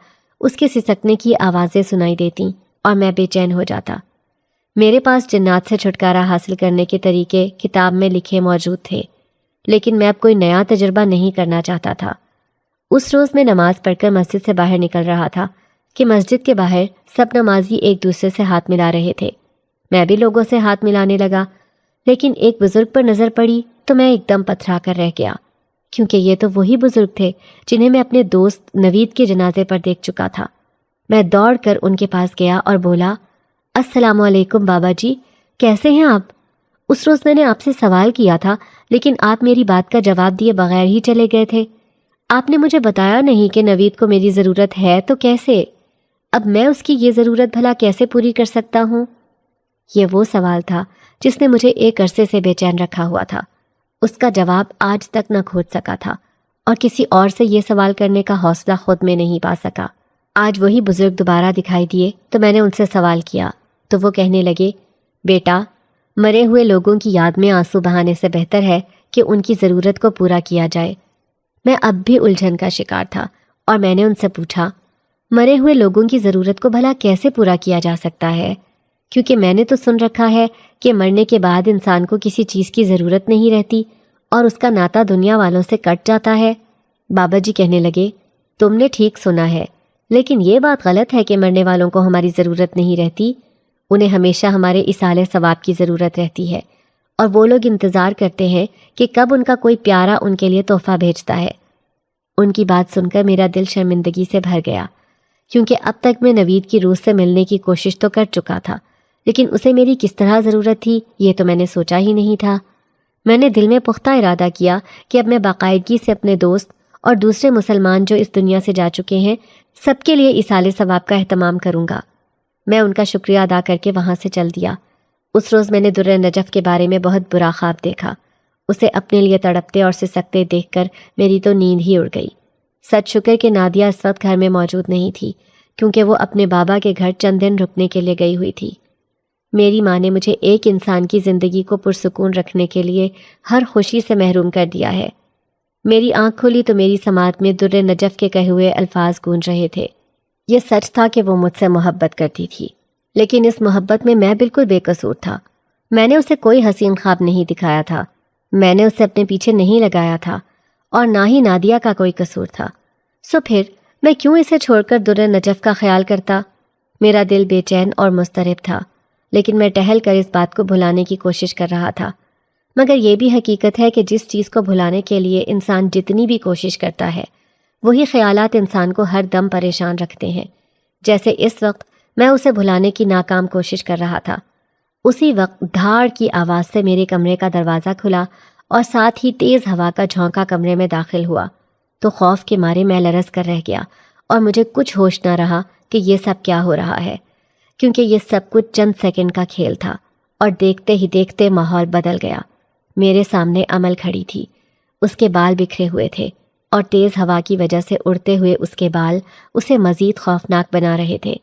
اس کے سسکنے کی آوازیں سنائی دیتیں اور میں بے چین ہو جاتا۔ میرے پاس جنات سے چھٹکارا حاصل کرنے کے طریقے کتاب میں لکھے موجود تھے، لیکن میں اب کوئی نیا تجربہ نہیں کرنا چاہتا تھا۔ اس روز میں نماز پڑھ کر مسجد سے باہر نکل رہا تھا کہ مسجد کے باہر سب نمازی ایک دوسرے سے ہاتھ ملا رہے تھے۔ میں بھی لوگوں سے ہاتھ ملانے لگا، لیکن ایک بزرگ پر نظر پڑی تو میں ایک دم پتھرا کر رہ گیا، کیونکہ یہ تو وہی بزرگ تھے جنہیں میں اپنے دوست نوید کے جنازے پر دیکھ چکا تھا۔ میں دوڑ کر ان کے پاس گیا اور بولا، السلام علیکم بابا جی، کیسے ہیں آپ؟ اس روز میں نے آپ سے سوال کیا تھا، لیکن آپ میری بات کا جواب دیے بغیر ہی چلے گئے تھے۔ آپ نے مجھے بتایا نہیں کہ نوید کو میری ضرورت ہے تو کیسے؟ اب میں اس کی یہ ضرورت بھلا کیسے پوری کر سکتا ہوں؟ یہ وہ سوال تھا جس نے مجھے ایک عرصے سے بے چین رکھا ہوا تھا۔ اس کا جواب آج تک نہ کھوج سکا تھا، اور کسی اور سے یہ سوال کرنے کا حوصلہ خود میں نہیں پا سکا۔ آج وہی بزرگ دوبارہ دکھائی دیے تو میں نے ان سے سوال کیا تو وہ کہنے لگے، بیٹا، مرے ہوئے لوگوں کی یاد میں آنسو بہانے سے بہتر ہے کہ ان کی ضرورت کو پورا کیا جائے۔ میں اب بھی الجھن کا شکار تھا اور میں نے ان سے پوچھا، مرے ہوئے لوگوں کی ضرورت کو بھلا کیسے پورا کیا جا سکتا ہے؟ کیونکہ میں نے تو سن رکھا ہے کہ مرنے کے بعد انسان کو کسی چیز کی ضرورت نہیں رہتی اور اس کا ناتا دنیا والوں سے کٹ جاتا ہے۔ بابا جی کہنے لگے، تم نے ٹھیک سنا ہے، لیکن یہ بات غلط ہے کہ مرنے والوں کو ہماری ضرورت نہیں رہتی۔ انہیں ہمیشہ ہمارے ایصال ثواب کی ضرورت رہتی ہے، اور وہ لوگ انتظار کرتے ہیں کہ کب ان کا کوئی پیارا ان کے لیے تحفہ بھیجتا ہے۔ ان کی بات سن کر میرا دل شرمندگی سے بھر گیا، کیونکہ اب تک میں نوید کی روح سے ملنے کی کوشش تو کر چکا تھا، لیکن اسے میری کس طرح ضرورت تھی یہ تو میں نے سوچا ہی نہیں تھا۔ میں نے دل میں پختہ ارادہ کیا کہ اب میں باقاعدگی سے اپنے دوست اور دوسرے مسلمان جو اس دنیا سے جا چکے ہیں سب کے لیے ایصال ثواب کا اہتمام کروں گا۔ میں ان کا شکریہ ادا کر کے وہاں سے چل دیا۔ اس روز میں نے در نجف کے بارے میں بہت برا خواب دیکھا اسے اپنے لیے تڑپتے اور سسکتے دیکھ کر میری تو نیند ہی اڑ گئی۔ سچ شکر کہ نادیہ اس وقت گھر میں موجود نہیں تھی، کیونکہ وہ اپنے بابا کے گھر چند دن رکنے کے لیے گئی ہوئی تھی۔ میری ماں نے مجھے ایک انسان کی زندگی کو پرسکون رکھنے کے لیے ہر خوشی سے محروم کر دیا ہے۔ میری آنکھ کھلی تو میری سماعت میں در نجف کے کہے ہوئے الفاظ گونج رہے تھے۔ یہ سچ تھا کہ وہ مجھ سے محبت کرتی تھی، لیکن اس محبت میں بالکل بے قصور تھا۔ میں نے اسے کوئی حسین خواب نہیں دکھایا تھا، میں نے اسے اپنے پیچھے نہیں لگایا تھا، اور نہ ہی نادیہ کا کوئی قصور تھا۔ سو پھر میں کیوں اسے چھوڑ کر در نجف کا خیال کرتا؟ میرا دل بے چین اور مضطرب تھا، لیکن میں ٹہل کر اس بات کو بھلانے کی کوشش کر رہا تھا۔ مگر یہ بھی حقیقت ہے کہ جس چیز کو بھلانے کے لیے انسان جتنی بھی کوشش کرتا ہے، وہی خیالات انسان کو ہر دم پریشان رکھتے ہیں۔ جیسے اس وقت میں اسے بھلانے کی ناکام کوشش کر رہا تھا۔ اسی وقت دھاڑ کی آواز سے میرے کمرے کا دروازہ کھلا اور ساتھ ہی تیز ہوا کا جھونکا کمرے میں داخل ہوا تو خوف کے مارے میں لرز کر رہ گیا اور مجھے کچھ ہوش نہ رہا کہ یہ سب کیا ہو رہا ہے، کیونکہ یہ سب کچھ چند سیکنڈ کا کھیل تھا اور دیکھتے ہی دیکھتے ماحول بدل گیا۔ میرے سامنے امل کھڑی تھی، اس کے بال بکھرے ہوئے تھے اور تیز ہوا کی وجہ سے اڑتے ہوئے اس کے بال اسے مزید خوفناک بنا رہے تھے۔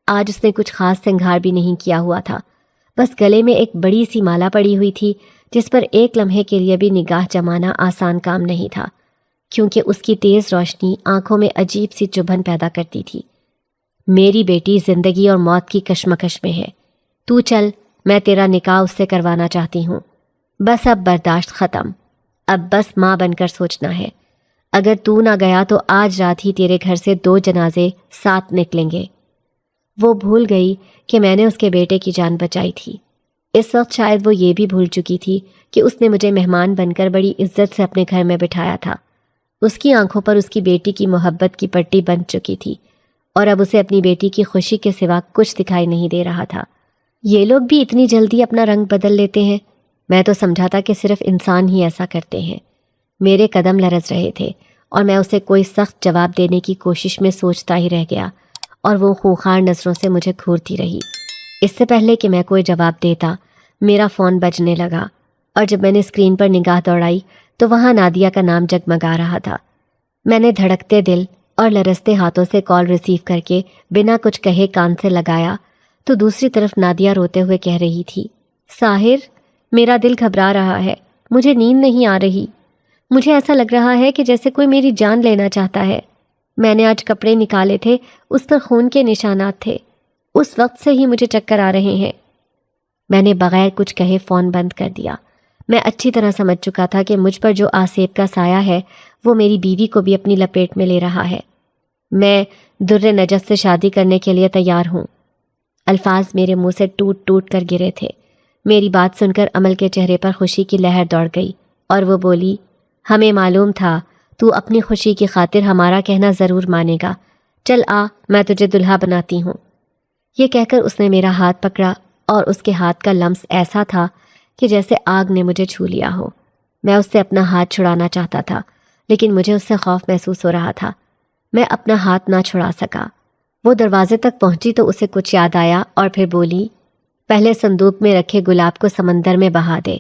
آج اس نے کچھ خاص سنگھار بھی نہیں کیا ہوا تھا، بس گلے میں ایک بڑی سی مالا پڑی ہوئی تھی جس پر ایک لمحے کے لیے بھی نگاہ جمانا آسان کام نہیں تھا، کیونکہ اس کی تیز روشنی آنکھوں میں عجیب سی چبھن پیدا کرتی تھی۔ میری بیٹی زندگی اور موت کی کشمکش میں ہے، تو چل، میں تیرا نکاح اس سے کروانا چاہتی ہوں۔ بس اب برداشت ختم، اب بس ماں بن کر سوچنا ہے۔ اگر تو نہ گیا تو آج رات ہی تیرے گھر سے 2 جنازے ساتھ نکلیں گے۔ وہ بھول گئی کہ میں نے اس کے بیٹے کی جان بچائی تھی۔ اس وقت شاید وہ یہ بھی بھول چکی تھی کہ اس نے مجھے مہمان بن کر بڑی عزت سے اپنے گھر میں بٹھایا تھا۔ اس کی آنکھوں پر اس کی بیٹی کی محبت کی پٹی بن چکی تھی اور اب اسے اپنی بیٹی کی خوشی کے سوا کچھ دکھائی نہیں دے رہا تھا۔ یہ لوگ بھی اتنی جلدی اپنا رنگ بدل لیتے ہیں؟ میں تو سمجھا تھا کہ صرف انسان ہی ایسا کرتے ہیں۔ میرے قدم لرز رہے تھے اور میں اسے کوئی سخت جواب دینے کی کوشش میں سوچتا ہی رہ گیا اور وہ خونخوار نظروں سے مجھے گھورتی رہی۔ اس سے پہلے کہ میں کوئی جواب دیتا، میرا فون بجنے لگا اور جب میں نے اسکرین پر نگاہ دوڑائی تو وہاں نادیہ کا نام جگمگا رہا تھا۔ میں نے دھڑکتے دل اور لرزتے ہاتھوں سے کال ریسیو کر کے بنا کچھ کہے کان سے لگایا تو دوسری طرف نادیہ روتے ہوئے کہہ رہی تھی، ساحر، میرا دل گھبرا رہا ہے، مجھے نیند نہیں آ رہی، مجھے ایسا لگ رہا ہے کہ جیسے کوئی میری جان لینا چاہتا ہے۔ میں نے آج کپڑے نکالے تھے، اس پر خون کے نشانات تھے، اس وقت سے ہی مجھے چکر آ رہے ہیں۔ میں نے بغیر کچھ کہے فون بند کر دیا۔ میں اچھی طرح سمجھ چکا تھا کہ مجھ پر جو آسیب کا سایہ ہے وہ میری بیوی کو بھی اپنی لپیٹ میں لے رہا ہے۔ میں در نجف سے شادی کرنے کے لیے تیار ہوں۔ الفاظ میرے منہ سے ٹوٹ ٹوٹ کر گرے تھے۔ میری بات سن کر امل کے چہرے پر خوشی کی لہر دوڑ گئی اور وہ بولی، ہمیں معلوم تھا تو اپنی خوشی کی خاطر ہمارا کہنا ضرور مانے گا، چل آ، میں تجھے دلہا بناتی ہوں۔ یہ کہہ کر اس نے میرا ہاتھ پکڑا اور اس کے ہاتھ کا لمس ایسا تھا کہ جیسے آگ نے مجھے چھو لیا ہو۔ میں اس سے اپنا ہاتھ چھڑانا چاہتا تھا، لیکن مجھے اس سے خوف محسوس ہو رہا تھا۔ میں اپنا ہاتھ نہ چھڑا سکا۔ وہ دروازے تک پہنچی تو اسے کچھ یاد آیا اور پھر بولی، پہلے صندوق میں رکھے گلاب کو سمندر میں بہا دے،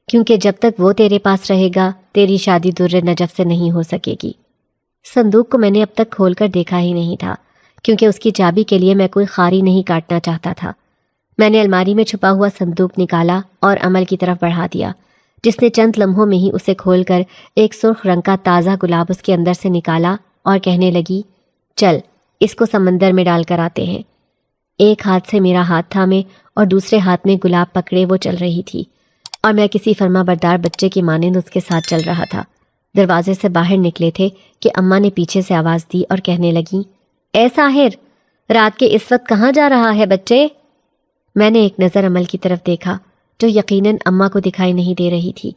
کیونکہ جب تک وہ تیرے پاس رہے گا تیری شادی در نجف سے نہیں ہو سکے گی۔ صندوق کو میں نے اب تک کھول کر دیکھا ہی نہیں تھا، کیونکہ اس کی چابی کے لیے میں کوئی خاری نہیں کاٹنا چاہتا تھا۔ میں نے الماری میں چھپا ہوا صندوق نکالا اور امل کی طرف بڑھا دیا، جس نے چند لمحوں میں ہی اسے کھول کر ایک سرخ رنگ کا تازہ گلاب اس کے اندر سے نکالا اور کہنے لگی، چل اس کو سمندر میں ڈال کر آتے ہیں۔ ایک ہاتھ سے میرا ہاتھ تھامے اور دوسرے ہاتھ میں گلاب پکڑے وہ چل رہی تھی اور میں کسی فرما بردار بچے کی مانند اس کے ساتھ چل رہا تھا۔ دروازے سے باہر نکلے تھے کہ اماں نے پیچھے سے آواز دی اور کہنے لگی، اے ساحر، رات کے اس وقت کہاں جا رہا ہے بچے؟ میں نے ایک نظر عمل کی طرف دیکھا جو یقیناً اماں کو دکھائی نہیں دے رہی تھی،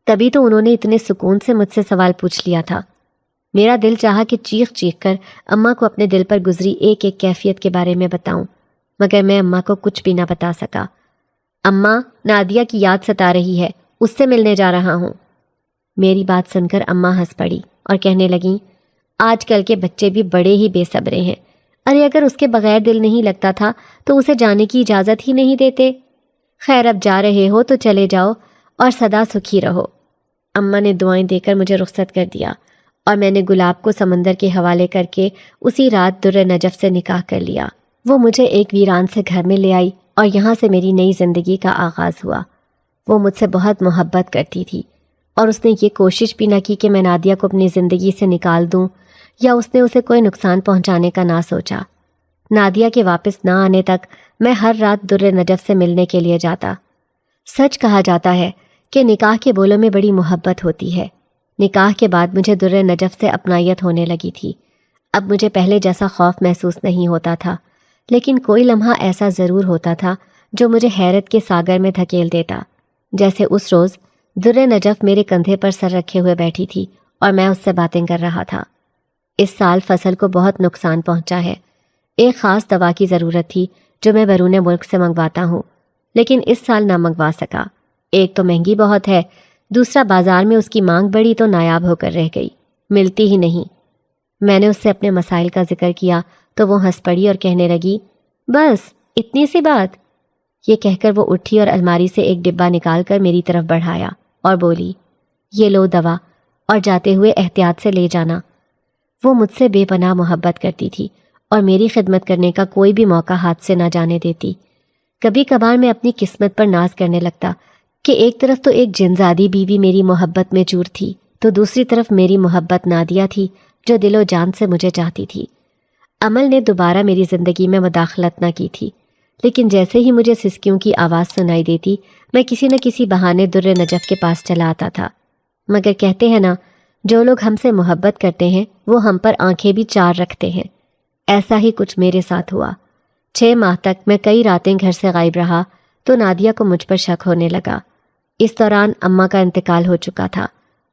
تبھی تو انہوں نے اتنے سکون سے مجھ سے سوال پوچھ لیا تھا۔ میرا دل چاہا کہ چیخ چیخ کر اماں کو اپنے دل پر گزری ایک ایک کیفیت کے بارے میں بتاؤں، مگر میں اماں کو کچھ بھی نہ بتا سکا۔ اماں، نادیہ کی یاد ستا رہی ہے، اس سے ملنے جا رہا ہوں۔ میری بات سن کر اماں ہنس پڑی اور کہنے لگیں، آج کل کے بچے بھی بڑے ہی بے صبرے ہیں، ارے اگر اس کے بغیر دل نہیں لگتا تھا تو اسے جانے کی اجازت ہی نہیں دیتے۔ خیر اب جا رہے ہو تو چلے جاؤ اور سدا سکھی رہو۔ اماں نے دعائیں دے کر مجھے رخصت کر دیا اور میں نے گلاب کو سمندر کے حوالے کر کے اسی رات در نجف سے نکاح کر لیا۔ وہ مجھے ایک ویران سے گھر میں لے آئی اور یہاں سے میری نئی زندگی کا آغاز ہوا۔ وہ مجھ سے بہت محبت کرتی تھی اور اس نے یہ کوشش بھی نہ کی کہ میں نادیہ کو اپنی زندگی سے نکال دوں یا اس نے اسے کوئی نقصان پہنچانے کا نہ سوچا۔ نادیہ کے واپس نہ آنے تک میں ہر رات در نجف سے ملنے کے لیے جاتا۔ سچ کہا جاتا ہے کہ نکاح کے بولوں میں بڑی محبت ہوتی ہے۔ نکاح کے بعد مجھے در نجف سے اپنائیت ہونے لگی تھی۔ اب مجھے پہلے جیسا خوف محسوس نہیں ہوتا تھا، لیکن کوئی لمحہ ایسا ضرور ہوتا تھا جو مجھے حیرت کے ساگر میں دھکیل دیتا، جیسے اس روز در نجف میرے کندھے پر سر رکھے ہوئے بیٹھی تھی اور میں اس سے باتیں کر رہا تھا۔ اس سال فصل کو بہت نقصان پہنچا ہے۔ ایک خاص دوا کی ضرورت تھی جو میں بیرون ملک سے منگواتا ہوں، لیکن اس سال نہ منگوا سکا۔ ایک تو مہنگی بہت ہے، دوسرا بازار میں اس کی مانگ بڑی تو نایاب ہو کر رہ گئی، ملتی ہی نہیں۔ میں نے اس سے اپنے مسائل کا ذکر کیا تو وہ ہنس پڑی اور کہنے لگی، بس اتنی سی بات؟ یہ کہہ کر وہ اٹھی اور الماری سے ایک ڈبہ نکال کر میری طرف بڑھایا اور بولی، یہ لو دوا، اور جاتے ہوئے احتیاط سے لے جانا۔ وہ مجھ سے بے پناہ محبت کرتی تھی اور میری خدمت کرنے کا کوئی بھی موقع ہاتھ سے نہ جانے دیتی۔ کبھی کبھار میں اپنی قسمت پر ناز کرنے لگتا کہ ایک طرف تو ایک جنزادی بیوی میری محبت میں چور تھی، تو دوسری طرف میری محبت نادیہ تھی جو دل و جان سے مجھے چاہتی تھی۔ عمل نے دوبارہ میری زندگی میں مداخلت نہ کی تھی، لیکن جیسے ہی مجھے سسکیوں کی آواز سنائی دیتی میں کسی نہ کسی بہانے در نجف کے پاس چلا آتا تھا۔ مگر کہتے ہیں نا، جو لوگ ہم سے محبت کرتے ہیں وہ ہم پر آنکھیں بھی چار رکھتے ہیں۔ ایسا ہی کچھ میرے ساتھ ہوا۔ 6 ماہ تک میں کئی راتیں گھر سے غائب رہا تو نادیہ کو مجھ پر شک ہونے لگا۔ اس دوران اماں کا انتقال ہو چکا تھا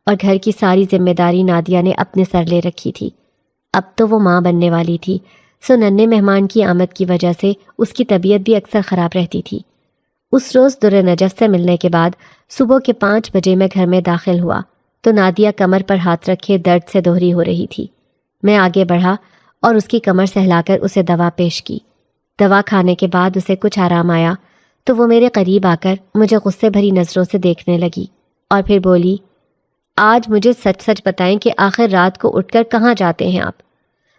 اور گھر کی ساری ذمہ داری نادیہ نے اپنے سر لے رکھی تھی۔ اب تو وہ ماں بننے والی تھی، سو ننھے مہمان کی آمد کی وجہ سے اس کی طبیعت بھی اکثر خراب رہتی تھی۔ اس روز در نجف سے ملنے کے بعد صبح کے 5 بجے میں گھر میں داخل ہوا تو نادیہ کمر پر ہاتھ رکھے درد سے دوہری ہو رہی تھی۔ میں آگے بڑھا اور اس کی کمر سہلا کر اسے دوا پیش کی۔ دوا کھانے کے بعد اسے کچھ آرام آیا تو وہ میرے قریب آ کر مجھے غصے بھری نظروں سے دیکھنے لگی اور پھر بولی، آج مجھے سچ سچ بتائیں کہ آخر رات کو اٹھ کر کہاں جاتے ہیں آپ؟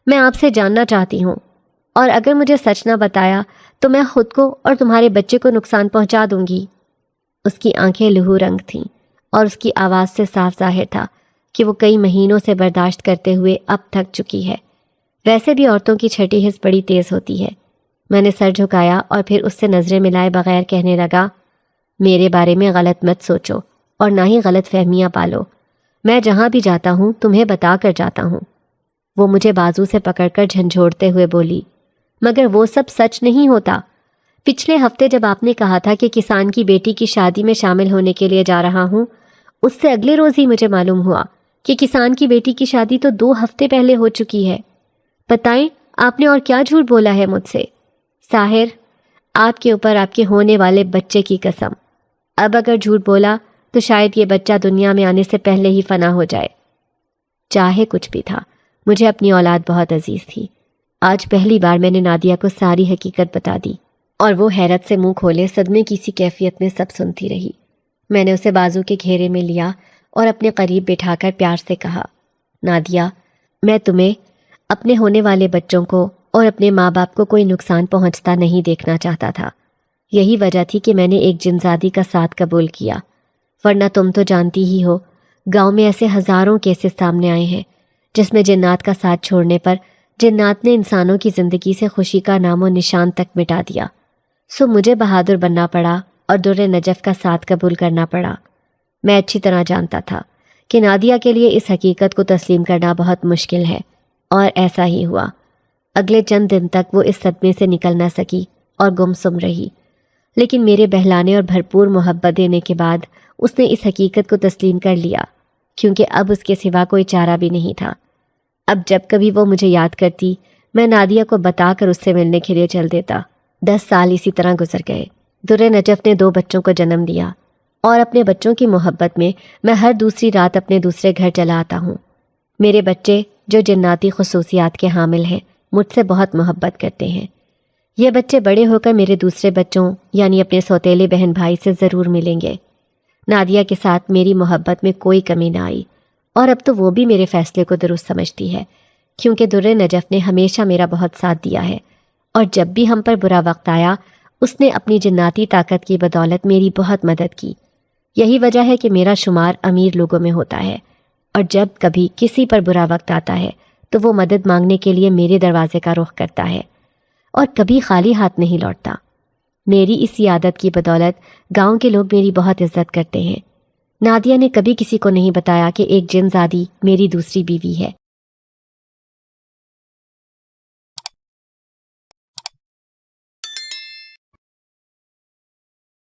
میں آپ سے جاننا چاہتی ہوں، اور اگر مجھے سچ نہ بتایا تو میں خود کو اور تمہارے بچے کو نقصان پہنچا دوں گی۔ اس کی آنکھیں لہو رنگ تھیں اور اس کی آواز سے صاف ظاہر تھا کہ وہ کئی مہینوں سے برداشت کرتے ہوئے اب تھک چکی ہے۔ ویسے بھی عورتوں کی چھٹی حس بڑی تیز ہوتی ہے۔ میں نے سر جھکایا اور پھر اس سے نظریں ملائے بغیر کہنے لگا، میرے بارے میں غلط مت سوچو اور نہ ہی غلط فہمیاں پالو۔ میں جہاں بھی جاتا ہوں تمہیں بتا کر جاتا ہوں۔ وہ مجھے بازو سے پکڑ کر جھنجھوڑتے ہوئے بولی، مگر وہ سب سچ نہیں ہوتا۔ پچھلے ہفتے جب آپ نے کہا تھا کہ کسان کی بیٹی کی شادی میں شامل ہونے کے لیے جا رہا ہوں، اس سے اگلے روز ہی مجھے معلوم ہوا کہ کسان کی بیٹی کی شادی تو 2 ہفتے پہلے ہو چکی ہے۔ بتائیں آپ نے اور کیا جھوٹ بولا ہے مجھ سے؟ ساحر، آپ کے اوپر آپ کے ہونے والے بچے کی قسم، اب اگر جھوٹ بولا تو شاید یہ بچہ دنیا میں آنے سے پہلے ہی فنا ہو جائے۔ چاہے کچھ بھی تھا، مجھے اپنی اولاد بہت عزیز تھی۔ آج پہلی بار میں نے نادیہ کو ساری حقیقت بتا دی اور وہ حیرت سے منہ کھولے صدمے کی سی کیفیت میں سب سنتی رہی۔ میں نے اسے بازو کے گھیرے میں لیا اور اپنے قریب بٹھا کر پیار سے کہا، نادیہ، میں تمہیں، اپنے ہونے والے بچوں کو اور اپنے ماں باپ کو کوئی نقصان پہنچتا نہیں دیکھنا چاہتا تھا۔ یہی وجہ تھی کہ میں نے ایک جنزادی کا ساتھ قبول کیا، ورنہ تم تو جانتی ہی ہو، گاؤں میں ایسے ہزاروں کیسز سامنے آئے ہیں جس میں جنات کا ساتھ چھوڑنے پر جنات نے انسانوں کی زندگی سے خوشی کا نام و نشان تک مٹا دیا۔ سو مجھے بہادر بننا پڑا اور در نجف کا ساتھ قبول کرنا پڑا۔ میں اچھی طرح جانتا تھا کہ نادیہ کے لیے اس حقیقت کو تسلیم کرنا بہت مشکل ہے، اور ایسا ہی ہوا۔ اگلے چند دن تک وہ اس صدمے سے نکل نہ سکی اور گمسم رہی، لیکن میرے بہلانے اور بھرپور محبت دینے کے بعد اس نے اس حقیقت کو تسلیم کر لیا، کیونکہ اب اس کے سوا کوئی چارہ بھی نہیں تھا۔ اب جب کبھی وہ مجھے یاد کرتی، میں نادیہ کو بتا کر اس سے ملنے کے لیے چل دیتا۔ 10 سال اسی طرح گزر گئے۔ در نجف نے 2 بچوں کو جنم دیا، اور اپنے بچوں کی محبت میں ہر دوسری رات اپنے دوسرے گھر چلا آتا ہوں۔ میرے بچے جو جناتی خصوصیات کے حامل ہیں مجھ سے بہت محبت کرتے ہیں۔ یہ بچے بڑے ہو کر میرے دوسرے بچوں یعنی اپنے سوتیلے بہن بھائی سے ضرور ملیں گے۔ نادیہ کے ساتھ میری محبت میں کوئی کمی نہ آئی، اور اب تو وہ بھی میرے فیصلے کو درست سمجھتی ہے، کیونکہ در نجف نے ہمیشہ میرا بہت ساتھ دیا ہے، اور جب بھی ہم پر برا وقت آیا اس نے اپنی جناتی طاقت کی بدولت میری بہت مدد کی۔ یہی وجہ ہے کہ میرا شمار امیر لوگوں میں ہوتا ہے، اور جب کبھی کسی پر برا وقت آتا ہے تو وہ مدد مانگنے کے لیے میرے دروازے کا رخ کرتا ہے، اور کبھی خالی ہاتھ نہیں لوٹتا۔ میری اس عادت کی بدولت گاؤں کے لوگ میری بہت عزت کرتے ہیں۔ نادیہ نے کبھی کسی کو نہیں بتایا کہ ایک جن زادی میری دوسری بیوی ہے۔